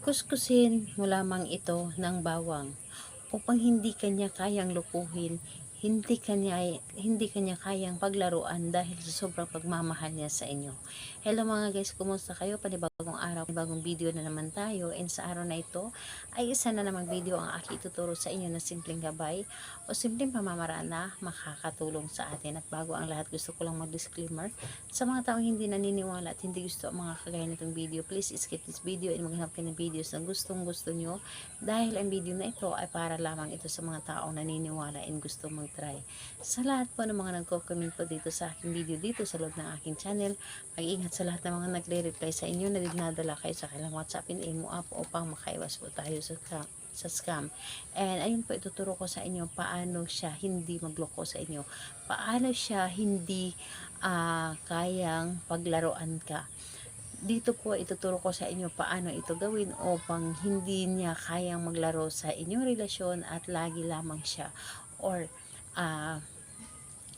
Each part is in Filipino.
Kuskusin mo lamang ito ng bawang upang hindi kanya kayang lukuhin, hindi kanya kayang paglaruan dahil sa sobrang pagmamahal niya sa inyo. Hello mga guys, kumusta kayo? Panibagong araw, panibagong video na naman tayo, and sa araw na ito ay isa na namang video ang aking ituturo sa inyo na simpleng gabay o simpleng pamamaraan na makakatulong sa atin. At bago ang lahat, gusto ko lang mag-disclaimer sa mga taong hindi naniniwala at hindi gusto ang mga kagaya nitong video. Please skip this video and maghanap kayo ng videos na gustong gusto nyo, dahil ang video na ito ay para lamang ito sa mga taong naniniwala and gusto mag-try. Sa lahat po ng mga nagko-comment po dito sa aking video dito sa loob ng aking channel, mag-ingat sa lahat ng mga nagre-reply sa inyo na dinadala kayo sa kailang WhatsApp and imo app upang makaiwas po tayo sa scam. And ayun po, ituturo ko sa inyo paano siya hindi magloko sa inyo. Paano siya hindi kayang paglaruan ka. Dito po ituturo ko sa inyo paano ito gawin upang hindi niya kayang maglaro sa inyong relasyon at lagi lamang siya or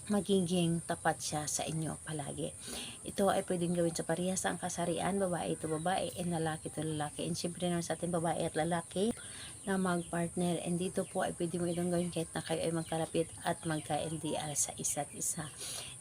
magiging tapat siya sa inyo palagi. Ito ay pwedeng gawin sa parehas ang kasarian, babae ito babae and lalaki ito lalaki. And syempre naman sa ating babae at lalaki na mag-partner, and dito po ay pwede mo itong gawin kahit na kayo ay magkalapit at magka-LDR sa isa't isa.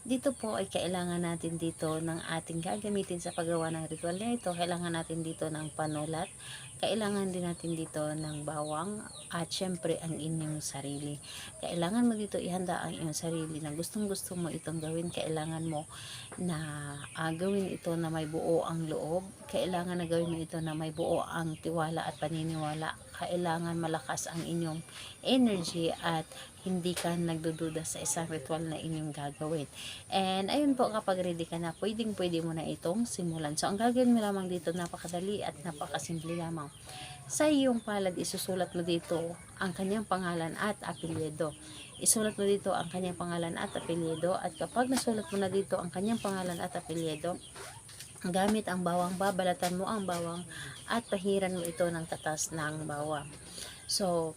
Dito po ay kailangan natin dito ng ating gagamitin sa paggawa ng ritual na ito. Kailangan natin dito ng panulat, kailangan din natin dito ng bawang, at syempre ang inyong sarili. Kailangan mo dito ihanda ang inyong sarili na gustong gusto mo itong gawin. Kailangan mo na gawin ito na may buo ang loob. Kailangan na gawin mo ito na may buo ang tiwala at paniniwala. Kailangan malakas ang inyong energy at hindi ka nagdududa sa isang ritual na inyong gagawin. And ayun po, kapag ready ka na, pwede mo na itong simulan. So ang gagawin mo lamang dito, napakadali at napakasimple lamang. Sa iyong palad, isusulat mo dito ang kanyang pangalan at apelyido. Isulat mo dito ang kanyang pangalan at apelyido, at kapag nasulat mo na dito ang kanyang pangalan at apelyido, gamit ang bawang, babalatan mo ang bawang at pahiran mo ito ng tatas ng bawang. So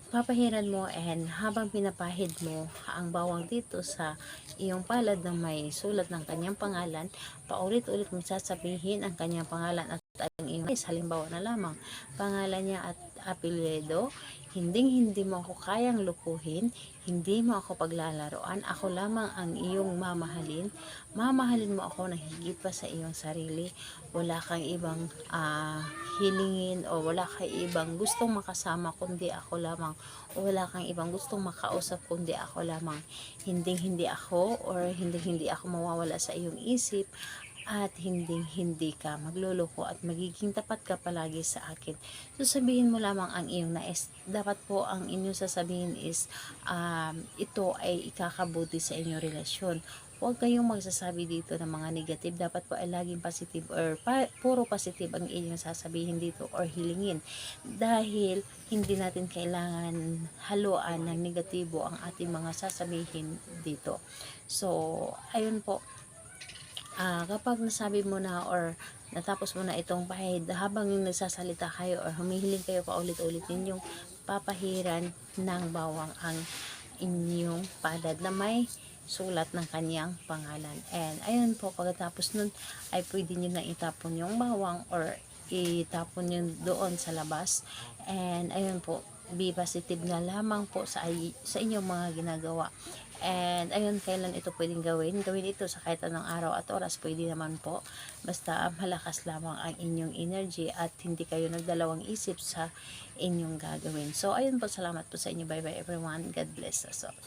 papahiran mo, and habang pinapahid mo ang bawang dito sa iyong palad na may sulat ng kanyang pangalan, paulit-ulit mo sasabihin ang kanyang pangalan at ang iyong halimbawa na lamang pangalan niya at apelyido. Hindi mo ako kayang lukuhin, hindi mo ako paglalaroan, ako lamang ang iyong mamahalin. Mamahalin mo ako na higit pa sa iyong sarili. Wala kang ibang hilingin o wala kang ibang gustong makasama kundi ako lamang, o wala kang ibang gustong makausap kundi ako lamang. Hindi ako, or hindi ako mawawala sa iyong isip, at hindi ka magluloko at magiging tapat ka palagi sa akin. So sabihin mo lamang ang iyong nais. Dapat po ang inyong sasabihin is ito ay ikakabuti sa inyong relasyon. Huwag kayong magsasabi dito ng mga negative. Dapat po ay laging positive, or puro positive ang inyong sasabihin dito or hilingin. Dahil hindi natin kailangan haluan ng negatibo ang ating mga sasabihin dito. So ayun po, kapag nasabi mo na or natapos mo na itong pahid, habang yung nagsasalita kayo or humihiling kayo paulit-ulit, yung papahiran ng bawang ang inyong palad na may sulat ng kanyang pangalan. And ayun po, pagkatapos nun ay pwede nyo na itapon yung bawang or itapon nyo doon sa labas. And ayun po, be positive na lamang po sa inyong mga ginagawa. And ayun, kailan ito pwedeng gawin ito sa kahit anong araw at oras, pwede naman po, basta malakas lamang ang inyong energy at hindi kayo nagdalawang isip sa inyong gagawin. So ayun po, salamat po sa inyo. Bye bye everyone, God bless us all.